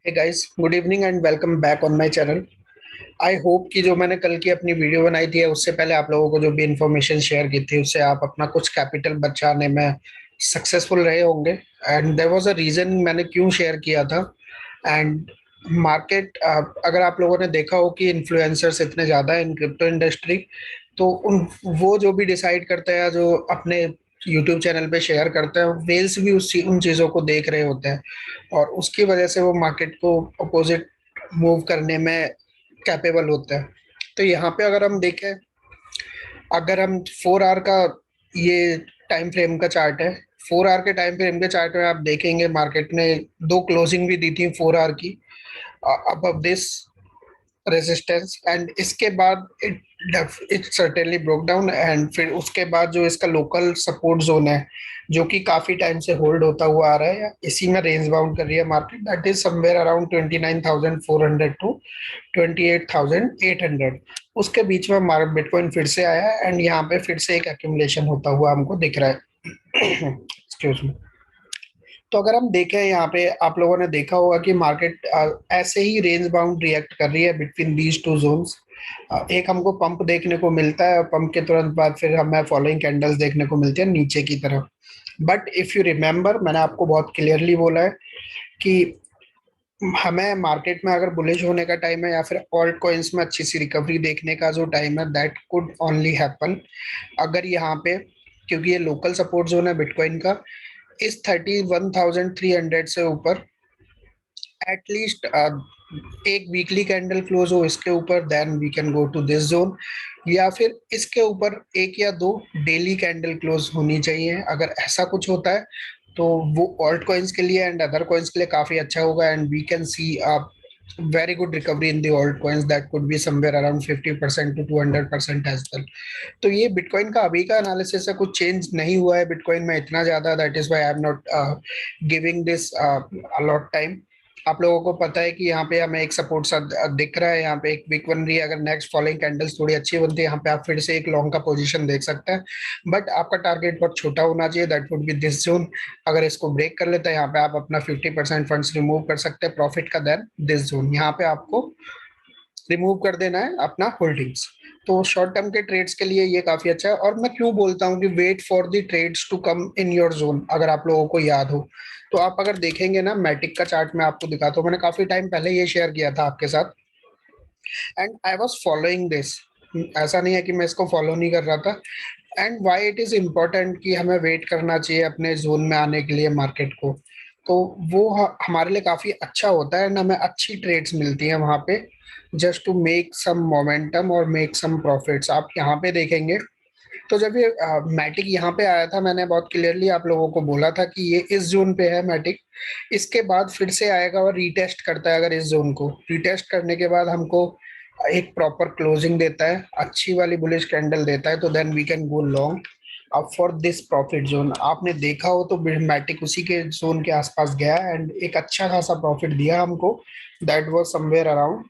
Hey guys, good evening and welcome back on my channel. I hope कि जो मैंने कल की अपनी वीडियो बनाई थी उससे पहले आप लोगों को जो भी इंफॉर्मेशन शेयर की थी उससे आप अपना कुछ कैपिटल बचाने में सक्सेसफुल रहे होंगे। And there was a reason मैंने क्यों शेयर किया था। एंड मार्केट, अगर आप लोगों ने देखा हो कि इन्फ्लुएंसर्स इतने ज़्यादा इन क्रिप्टो इंडस्ट्री, तो उन वो जो भी डिसाइड करते हैं जो अपने यूट्यूब चैनल पे शेयर करते हैं, वेल्स भी उन चीज़ों को देख रहे होते हैं और उसकी वजह से वो मार्केट को अपोजिट मूव करने में कैपेबल होते हैं। तो यहाँ पे अगर हम देखें, अगर हम 4 आवर का ये टाइम फ्रेम का चार्ट है, 4 आवर के टाइम फ्रेम के चार्ट में आप देखेंगे मार्केट ने दो क्लोजिंग भी दी थी 4 आवर की अबव दिस रेजिस्टेंस। एंड इसके बाद it certainly broke down and फिर उसके बाद जो इसका लोकल सपोर्ट जोन है जो कि काफी टाइम से होल्ड होता हुआ आ रहा है, इसी में रेंज बाउंड कर रही है market, that is somewhere around 29,400 to 28,800। उसके बीच में मार्केट बिटकॉइन फिर से आया है एंड यहाँ पे फिर से एक एक्यूमुलेशन होता हुआ हमको दिख रहा है। Excuse me. तो अगर हम देखें यहाँ पे आप लोगों ने देखा होगा कि मार्केट ऐसे ही रेंज बाउंड रिएक्ट कर रही है बिटवीन दीज टू जोन्स। एक हमको पंप देखने को मिलता है और पंप के तुरंत बाद फिर हमें फॉलोइंग कैंडल्स देखने को मिलती है नीचे की तरफ। बट इफ यू रिमेम्बर, मैंने आपको बहुत क्लियरली बोला है कि हमें मार्केट में अगर बुलिश होने का टाइम है या फिर ऑल्ट कॉइन्स में अच्छी सी रिकवरी देखने का जो टाइम है, दैट कुड ओनली हैपन अगर यहाँ पे, क्योंकि ये लोकल सपोर्ट जोन है बिटकॉइन का, इस 31,300 से ऊपर एटलीस्ट एक वीकली कैंडल क्लोज हो इसके ऊपर, then we can go to this zone. या फिर इसके ऊपर एक या दो डेली कैंडल क्लोज होनी चाहिए। अगर ऐसा कुछ होता है तो वो ऑल्ट कॉइन्स के लिए एंड अदर कॉइन्स के लिए काफी अच्छा होगा and we can see very good recovery in the altcoins that could be somewhere around 50% to 200% as well. तो ये बिटकॉइन का अभी का एनालिसिस है, कुछ चेंज नहीं हुआ है बिटकॉइन में इतना ज्यादा, that is why I am not giving this a lot time. आप लोगों को पता है कि यहाँ पे हमें एक सपोर्ट सा दिख रहा है, यहाँ पे एक वीक बन रही है, अगर नेक्स्ट फॉलोइंग कैंडल्स थोड़ी अच्छी बनती है यहाँ पे आप फिर से एक लॉन्ग का पोजीशन देख सकते हैं। बट आपका टारगेट बहुत छोटा होना चाहिए, that would be this zone. अगर इसको ब्रेक कर लेते हैं यहाँ पे आप अपना 50% फंड्स रिमूव कर सकते हैं प्रॉफिट का, देन दिस जोन यहाँ पे आपको रिमूव कर देना है अपना होल्डिंग्स। तो शॉर्ट टर्म के ट्रेड्स के लिए ये काफी अच्छा है। और मैं क्यों बोलता हूँ कि wait for the trades to come in your zone, अगर आप लोगों को याद हो तो आप अगर देखेंगे ना, मैटिक का चार्ट मैं आपको दिखाता हूँ, मैंने काफी टाइम पहले ये शेयर किया था आपके साथ and I was following this. ऐसा नहीं है कि मैं इसको फॉलो नहीं कर रहा था। And why it is important कि हमें वेट करना चाहिए अपने जोन में आने के लिए मार्केट को, तो वो हमारे लिए काफी अच्छा होता है एंड हमें अच्छी ट्रेड्स मिलती हैं वहां पे, just to make some momentum और मेक सम प्रॉफिट्स। आप यहाँ पे देखेंगे तो जब ये मैटिक यहाँ पे आया था, मैंने बहुत क्लियरली आप लोगों को बोला था कि ये इस जोन पे है मैटिक। इसके बाद फिर से आएगा और रीटेस्ट करता है, अगर इस जोन को रीटेस्ट करने के बाद हमको एक प्रॉपर क्लोजिंग देता है, अच्छी वाली बुलिश कैंडल देता है, तो then we can go long अब फॉर दिस प्रॉफिट जोन। आपने देखा हो तो मैटिक उसी के जोन के आसपास गया एंड एक अच्छा खासा प्रॉफिट दिया हमको, that was somewhere around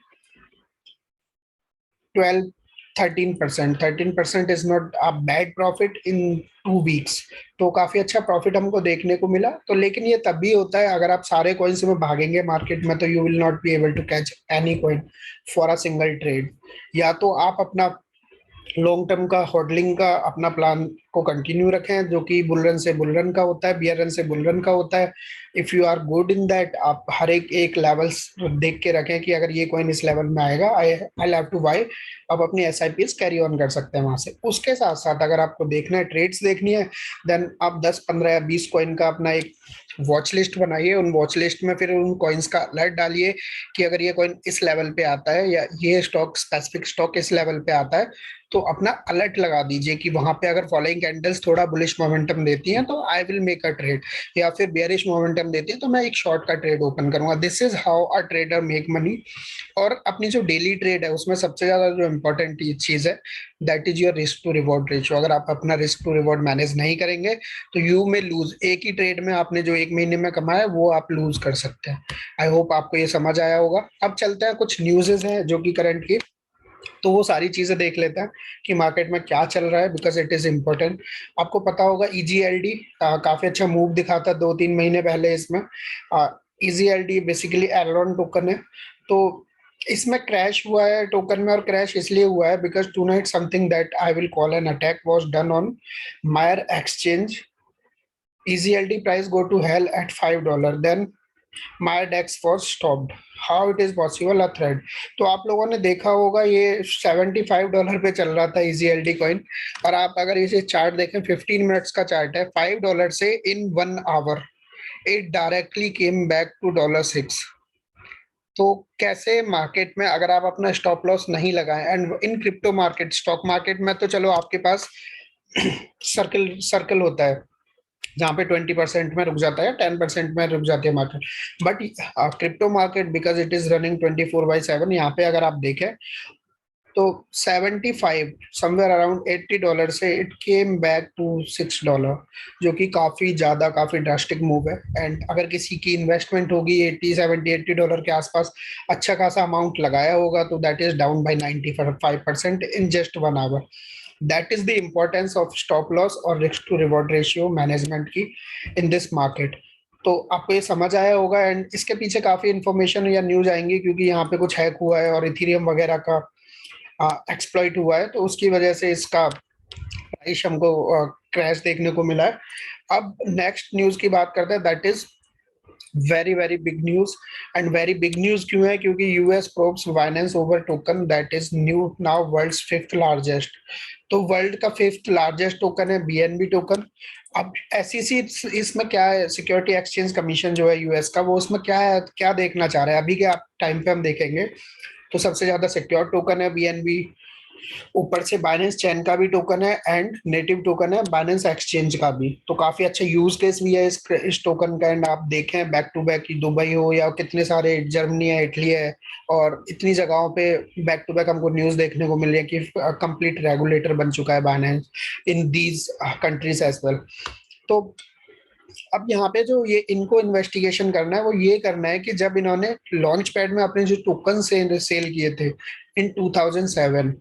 12 13%। 13% is not a bad profit in 2 weeks. तो काफी अच्छा प्रॉफिट हमको देखने को मिला। तो लेकिन ये तभी होता है अगर आप सारे कॉइन्स में भागेंगे मार्केट में, तो you will not be able to catch any coin for a single trade. या तो आप अपना लॉन्ग टर्म का होल्डिंग का अपना प्लान को कंटिन्यू रखें, जो कि बुल रन से बुल रन का होता है, बियर रन से बुल रन का होता है। If you are good in that, आप हर एक लेवल्स देख के रखें कि अगर ये कॉइन इस लेवल में आएगा आई हैव टू बाय, आप अपनी S I P carry on कर सकते हैं वहां से। उसके साथ साथ अगर आपको देखना है, ट्रेड्स देखनी है, देन आप 10 15 या 20 कॉइन का अपना एक वॉच लिस्ट बनाइए। उन वॉच लिस्ट में फिर उन कॉइन्स का अलर्ट डालिए कि अगर ये कॉइन इस लेवल पे आता है या ये स्टॉक स्पेसिफिक स्टॉक इस लेवल पे आता है, तो अपना अलर्ट लगा दीजिए कि वहां पे अगर फॉलोइंग कैंडल्स थोड़ा बुलिश मोमेंटम देती हैं तो I will make a trade, या फिर बेयरिश मोमेंटम देती है तो मैं एक शॉर्ट का ट्रेड ओपन करूंगा। This is how a trader make money. और अपनी जो डेली ट्रेड है उसमें सबसे ज्यादा जो इम्पोर्टेंट चीज है, that is your risk to reward ratio. अगर आप अपना रिस्क टू रिवॉर्ड मैनेज नहीं करेंगे तो यू में लूज, एक ही ट्रेड में आपने जो एक महीने में कमाया वो आप लूज कर सकते हैं। आई होप आपको ये समझ आया होगा। अब चलते हैं कुछ न्यूज़ेस हैं जो कि करंट की, तो वो सारी चीजें देख लेते हैं कि मार्केट में क्या चल रहा है, बिकॉज इट इज इम्पोर्टेंट। आपको पता होगा ईजीएलडी काफी अच्छा मूव दिखा था 2 3 महीने पहले इसमें। EZLD बेसिकली एरलॉन टोकन है। तो इसमें क्रैश हुआ है टोकन में, और क्रैश इसलिए हुआ है because tonight something that I will call an attack was done on मायर exchange. EZLD price go to hell at $5, then my DEX was stopped. How it is possible? A thread. तो आप लोगों ने देखा होगा ये $75 पे चल रहा था EZLD कॉइन, और आप अगर इसे चार्ट देखें 15 मिनट्स का चार्ट है, $5 से in 1 hour it directly came back to $6। तो कैसे मार्केट में अगर आप अपना स्टॉप लॉस नहीं लगाएं, and in crypto market, stock market में तो चलो आपके पास सर्कल सर्कल होता है जहाँ पे 20% में रुक जाता है, 10% में रुक जाती है market. But crypto market because it is running 24/7, यहाँ पे अगर आप देखें तो 75 समवेयर अराउंड $80 से इट केम बैक टू $6, जो कि काफी ज्यादा काफी ड्रास्टिक मूव है। एंड अगर किसी की इन्वेस्टमेंट होगी 80 70 $80 के आसपास, अच्छा खासा अमाउंट लगाया होगा, तो that is down by 95% in just 1 hour. That is the importance of stop loss और risk to reward ratio management की इन दिस मार्केट। तो आपको ये समझ आया होगा, एंड इसके पीछे काफी इंफॉर्मेशन या न्यूज आएंगी, क्योंकि यहाँ पे कुछ हैक हुआ है और इथेरियम वगैरह का एक्सप्लॉइट हुआ है, तो उसकी वजह से इसका प्राइस हमको क्रैश देखने को मिला है। अब नेक्स्ट न्यूज की बात करते हैं, that is very very big news. And very big news क्यों है? क्योंकि US probes Binance over token that is new now world's fifth largest. तो वर्ल्ड का फिफ्थ लार्जेस्ट टोकन है BNB टोकन। अब SEC इसमें क्या है, सिक्योरिटी एक्सचेंज कमीशन जो है यूएस का, वो उसमें क्या है, क्या देखना चाह रहा है अभी के आप टाइम पे हम देखेंगे। तो सबसे ज्यादा सिक्योर टोकन है BNB, ऊपर से बाइनेंस चैन का भी टोकन है, एंड नेटिव टोकन है बाइनेंस एक्सचेंज का भी। तो काफी अच्छा यूज केस भी है इस टोकन का। एंड आप देखें बैक टू बैक, दुबई हो या कितने सारे, जर्मनी है, इटली है, और इतनी जगहों पे बैक टू बैक हमको न्यूज देखने को मिल रही है कि कंप्लीट रेगुलेटर बन चुका है Binance in these countries as well. तो अब यहाँ पे जो ये इनको इन्वेस्टिगेशन करना है, वो ये करना है कि जब इन्होंने लॉन्च पैड में अपने जो टोकन से सेल किए थे इन 2017,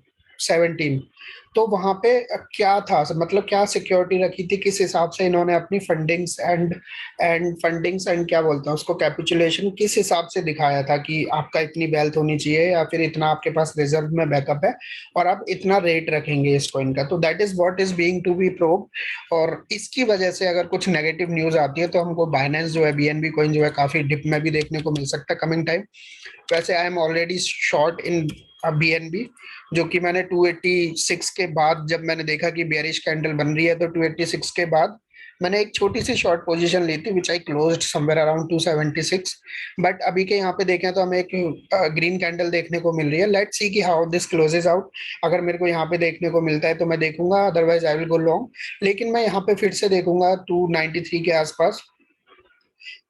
तो वहां पे क्या था, मतलब क्या सिक्योरिटी रखी थी, किस हिसाब से इन्होंने अपनी फंडिंग्स एंड क्या बोलते हैं उसको, कैपिचुलेशन किस हिसाब से दिखाया था कि आपका इतनी वेल्थ होनी चाहिए या फिर इतना आपके पास रिजर्व में बैकअप है और आप इतना रेट रखेंगे इस कॉइन का। तो that is what is being to be probe. और इसकी वजह से अगर कुछ नेगेटिव न्यूज आती है तो हमको बाइनेंस जो है, BNB कॉइन जो है, काफी डिप में भी देखने को मिल सकता है कमिंग टाइम। वैसे I am already short in BNB, जो कि मैंने 286 के बाद, जब मैंने देखा कि बेयरिश कैंडल बन रही है, तो 286 के बाद मैंने एक छोटी सी शॉर्ट पोजीशन ली थी विच आई क्लोज्ड समवेयर अराउंड 276। बट अभी के यहाँ पे देखें तो हमें एक ग्रीन कैंडल देखने को मिल रही है। लेट्स सी कि हाउ दिस क्लोजेस आउट। अगर मेरे को यहाँ पे देखने को मिलता है तो मैं देखूंगा, otherwise I will go long. लेकिन मैं यहाँ पे फिर से देखूंगा 293 के आसपास।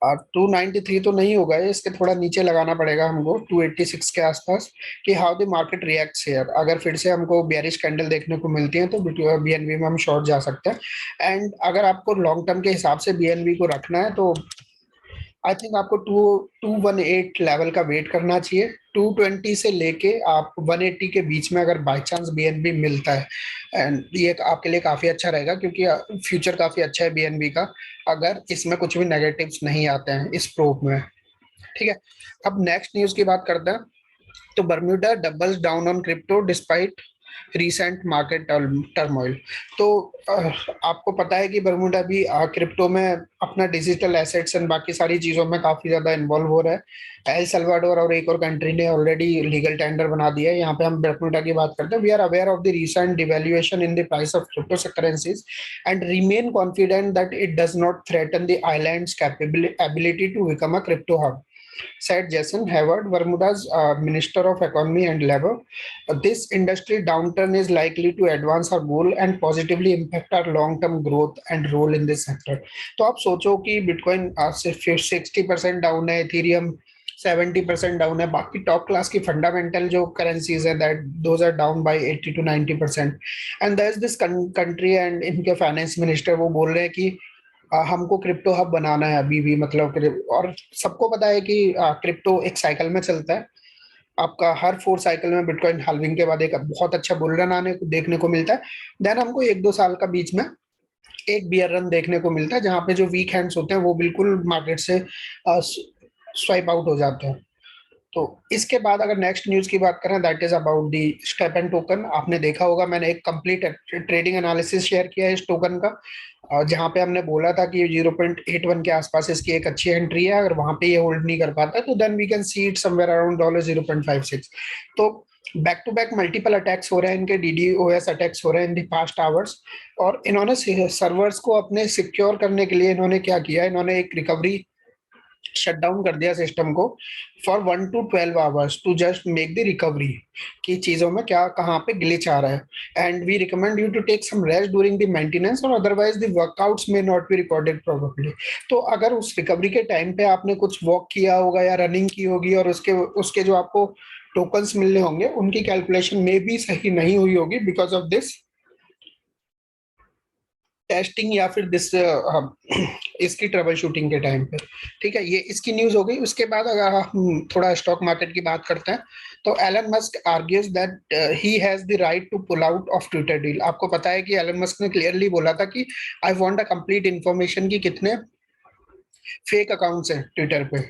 293 तो नहीं होगा ये, इसके थोड़ा नीचे लगाना पड़ेगा हमको 286 के आसपास, कि how the market reacts here. अगर फिर से हमको बेयरिश कैंडल देखने को मिलती है तो BNB में हम शॉर्ट जा सकते हैं। एंड अगर आपको लॉन्ग टर्म के हिसाब से BNB को रखना है तो आई थिंक आपको 218 लेवल का वेट करना चाहिए। 220 से लेके आप 180 के बीच में अगर बाई चांस BNB मिलता है, एंड ये आपके लिए काफी अच्छा रहेगा, क्योंकि फ्यूचर काफी अच्छा है BNB का, अगर इसमें कुछ भी नेगेटिव्स नहीं आते हैं इस प्रोब में। ठीक है, अब नेक्स्ट न्यूज की बात करते हैं। तो Bermuda doubles down on crypto despite recent market turmoil. तो आपको पता है कि बर्मुडा भी क्रिप्टो में अपना डिजिटल एसेट्स एंड बाकी सारी चीजों में काफी ज्यादा इन्वॉल्व हो रहा है। एल सल्वाडोर और एक और कंट्री ने ऑलरेडी लीगल टेंडर बना दिया है। यहाँ पे हम बर्मुडा की बात करते हैं। We are aware of the recent devaluation in the price of crypto currencies and remain confident that it does not threaten the islands ability to become a crypto hub, said Jason Hayward, Bermuda's Minister of Economy and Labor. This industry downturn is likely to advance our goal and positively impact our long-term growth and role in this sector. तो आप सोचो कि bitcoin सिर्फ 60% down है, Ethereum 70% down है, बाकी top class की fundamental जो करेंसीज है that those are down by 80 to 90%। And that this country and इनके फाइनेंस मिनिस्टर वो बोल रहे हैं कि हमको क्रिप्टो हब बनाना है अभी भी, मतलब और सबको पता है कि क्रिप्टो एक साइकिल में चलता है। आपका हर 4 साइकिल में बिटकॉइन हाल्विंग के बाद एक बहुत अच्छा बुल रन आने को देखने को मिलता है। देन हमको 1-2 साल का बीच में एक बियर रन देखने को मिलता है, जहाँ पे जो वीक हैंड्स होते हैं वो बिल्कुल मार्केट से स्वाइप आउट हो जाते हैं। तो इसके बाद अगर नेक्स्ट न्यूज की बात करें, दैट इज अबाउट दी स्टेपन टोकन। आपने देखा होगा मैंने एक कंप्लीट ट्रेडिंग एनालिसिस शेयर किया है इस टोकन का, जहां पे हमने बोला था कि 0.81 के आसपास इसकी एक अच्छी एंट्री है। अगर वहां पे ये होल्ड नहीं कर पाता तो then we can see it somewhere around $0.56। तो back to back multiple attacks हो रहे हैं इनके, DDoS अटैक्स हो रहे हैं इन दी पास्ट आवर्स। और इन्होंने सर्वर्स को अपने सिक्योर करने के लिए इन्होंने क्या किया, इन्होंने एक रिकवरी शट डाउन कर दिया सिस्टम को for 1 to 12 hours to just make the recovery की चीजों में क्या कहाँ पे ग्लिच आ रहा है। And we recommend you to take some rest during the maintenance, और otherwise the workouts may not be recorded probably. तो अगर उस रिकवरी के टाइम पे आपने कुछ वॉक किया होगा या रनिंग की होगी और उसके उसके जो आपको टोकन्स मिलने होंगे उनकी कैलकुलेशन में भी सही नहीं हुई होगी बिकॉज ऑफ दिस टेस्टिंग या फिर दिस इसकी ट्रबल शूटिंग के टाइम पे। ठीक है, ये इसकी न्यूज हो गई। उसके बाद अगर हम थोड़ा स्टॉक मार्केट की बात करते हैं तो Elon Musk argues that he has the right to pull out of Twitter deal. आपको पता है कि एलन मस्क ने क्लियरली बोला था कि I want a complete information की कितने फेक अकाउंट्स हैं ट्विटर पे,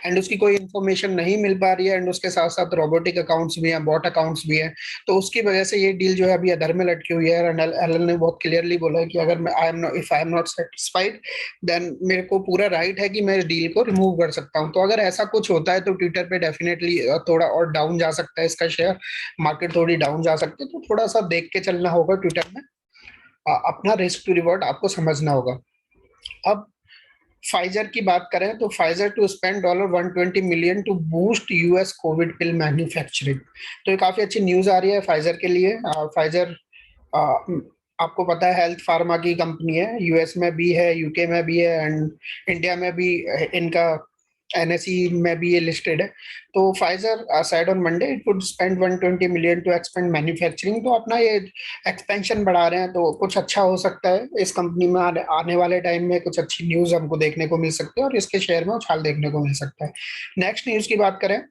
एंड उसकी कोई इन्फॉर्मेशन नहीं मिल पा रही है। एंड उसके साथ साथ रोबोटिक अकाउंट्स भी हैं, बॉट अकाउंट्स भी हैं। तो उसकी वजह से ये डील जो है अभी अधर में लटकी हुई है। एलन ने बहुत क्लियरली बोला है कि अगर मैं I am not satisfied then मेरे को पूरा राइट है कि मैं इस डील को रिमूव कर सकता हूँ। तो अगर ऐसा कुछ होता है तो ट्विटर पे डेफिनेटली थोड़ा और डाउन जा सकता है इसका शेयर मार्केट, थोड़ी डाउन जा सकती है। तो थोड़ा सा देख के चलना होगा ट्विटर में, अपना रिस्क टू रिवॉर्ड आपको समझना होगा। अब फाइजर की बात करें तो Pfizer to spend $120 million to boost US Covid pill manufacturing. तो ये काफी अच्छी न्यूज आ रही है फाइजर के लिए। फाइजर आपको पता है हेल्थ फार्मा की कंपनी है, यूएस में भी है, यूके में भी है, एंड इंडिया में भी इनका एनएसई में भी ये लिस्टेड है। तो Pfizer said on Monday it would spend $120 million to expand manufacturing. तो अपना ये एक्सपेंशन बढ़ा रहे हैं तो कुछ अच्छा हो सकता है इस कंपनी में। आने वाले टाइम में कुछ अच्छी न्यूज हमको देखने को मिल सकती है और इसके शेयर में उछाल देखने को मिल सकता है। नेक्स्ट न्यूज की बात करें,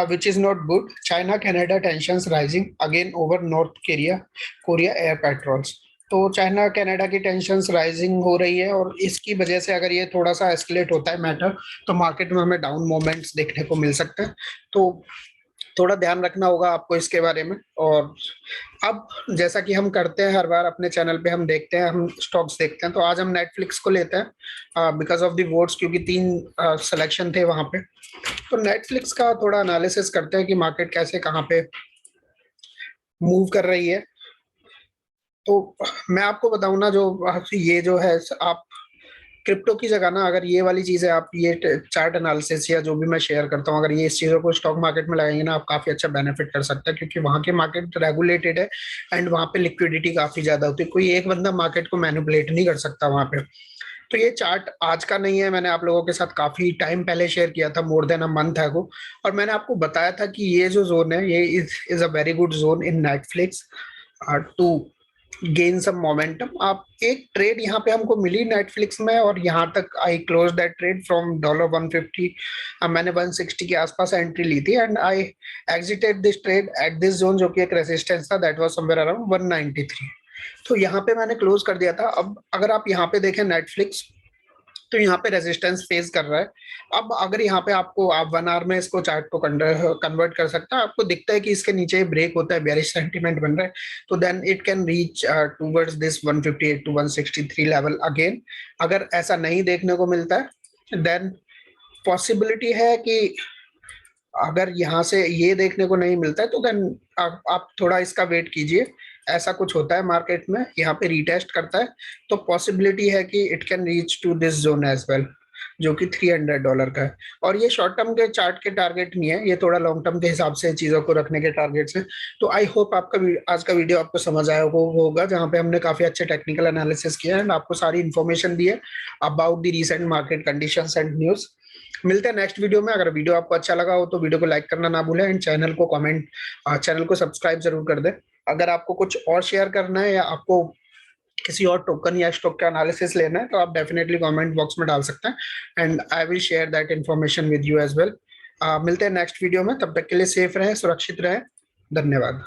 which is not good. China Canada tensions rising again over North Korea air patrols। तो चाइना कनाडा की टेंशंस राइजिंग हो रही है और इसकी वजह से अगर ये थोड़ा सा एस्केलेट होता है मैटर तो मार्केट में हमें डाउन मोमेंट्स देखने को मिल सकते हैं। तो थोड़ा ध्यान रखना होगा आपको इसके बारे में। और अब जैसा कि हम करते हैं हर बार अपने चैनल पे हम देखते हैं, हम स्टॉक्स देखते हैं। तो आज हम नेटफ्लिक्स को लेते हैं बिकॉज ऑफ द वोट्स, क्योंकि 3 सिलेक्शन थे वहां पे। तो नेटफ्लिक्स का थोड़ा एनालिसिस करते हैं कि मार्केट कैसे कहाँ पे मूव कर रही है। तो मैं आपको बताऊं ना, जो ये जो है आप क्रिप्टो की जगह ना अगर ये वाली चीजें आप ये चार्ट एनालिसिस या जो भी मैं शेयर करता हूँ, अगर ये इस चीजों को स्टॉक मार्केट में लगाएंगे ना आप काफी अच्छा बेनिफिट कर सकते हैं, क्योंकि वहाँ की मार्केट रेगुलेटेड है एंड वहाँ पे लिक्विडिटी काफी ज्यादा होती है। कोई एक बंदा मार्केट को मैनिपुलेट नहीं कर सकता वहाँ पे। तो ये चार्ट आज का नहीं है, मैंने आप लोगों के साथ काफी टाइम पहले शेयर किया था, more than a month ago. और मैंने आपको बताया था कि ये जो जोन है ये is a very good zone in Netflix to gain some momentum. आप एक ट्रेड यहाँ पे हमको मिली नेटफ्लिक्स में और यहाँ तक आई क्लोज दैट ट्रेड फ्रॉम $150। मैंने 160 के आसपास एंट्री ली थी and I exerted this trade at this zone, जो कि एक रेजिस्टेंस था, दैट वाज समवेयर अराउंड 193। तो यहाँ पे मैंने क्लोज कर दिया था। अब अगर आप यहाँ पे देखें नेटफ्लिक्स तो यहाँ पे रेजिस्टेंस फेस कर रहा है। अब अगर यहाँ पे आपको आप 1 आवर में इसको चार्ट को कन्वर्ट कर सकता है, आपको दिखता है कि इसके नीचे ब्रेक होता है, बेरिश सेंटीमेंट बन रहा है, तो then it can reach towards this 158 to 163 level again. अगर ऐसा नहीं देखने को मिलता है देन पॉसिबिलिटी है कि अगर यहाँ से ये देखने को नहीं मिलता है तो देन आप थोड़ा इसका वेट कीजिए। ऐसा कुछ होता है मार्केट में, यहाँ पे रीटेस्ट करता है तो पॉसिबिलिटी है कि it can reach to this zone as well, जो कि $300 का है। और ये शॉर्ट टर्म के चार्ट के टारगेट नहीं है, ये थोड़ा लॉन्ग टर्म के हिसाब से चीजों को रखने के टारगेट्स हैं। तो आई होप आपका आज का वीडियो आपको समझ आया होगा, जहाँ पे हमने काफी अच्छे टेक्निकल एनालिसिस किया है एंड आपको सारी इन्फॉर्मेशन दी है about the recent market conditions and news. मिलते हैं नेक्स्ट वीडियो में। अगर वीडियो आपको अच्छा लगा हो तो वीडियो को लाइक करना ना भूलें एंड चैनल को सब्सक्राइब जरूर कर दें। अगर आपको कुछ और शेयर करना है या आपको किसी और टोकन या स्टॉक का एनालिसिस लेना है तो आप डेफिनेटली कमेंट बॉक्स में डाल सकते हैं and I will share that information with you as well. मिलते हैं नेक्स्ट वीडियो में, तब तक के लिए सेफ रहें, सुरक्षित रहें। धन्यवाद।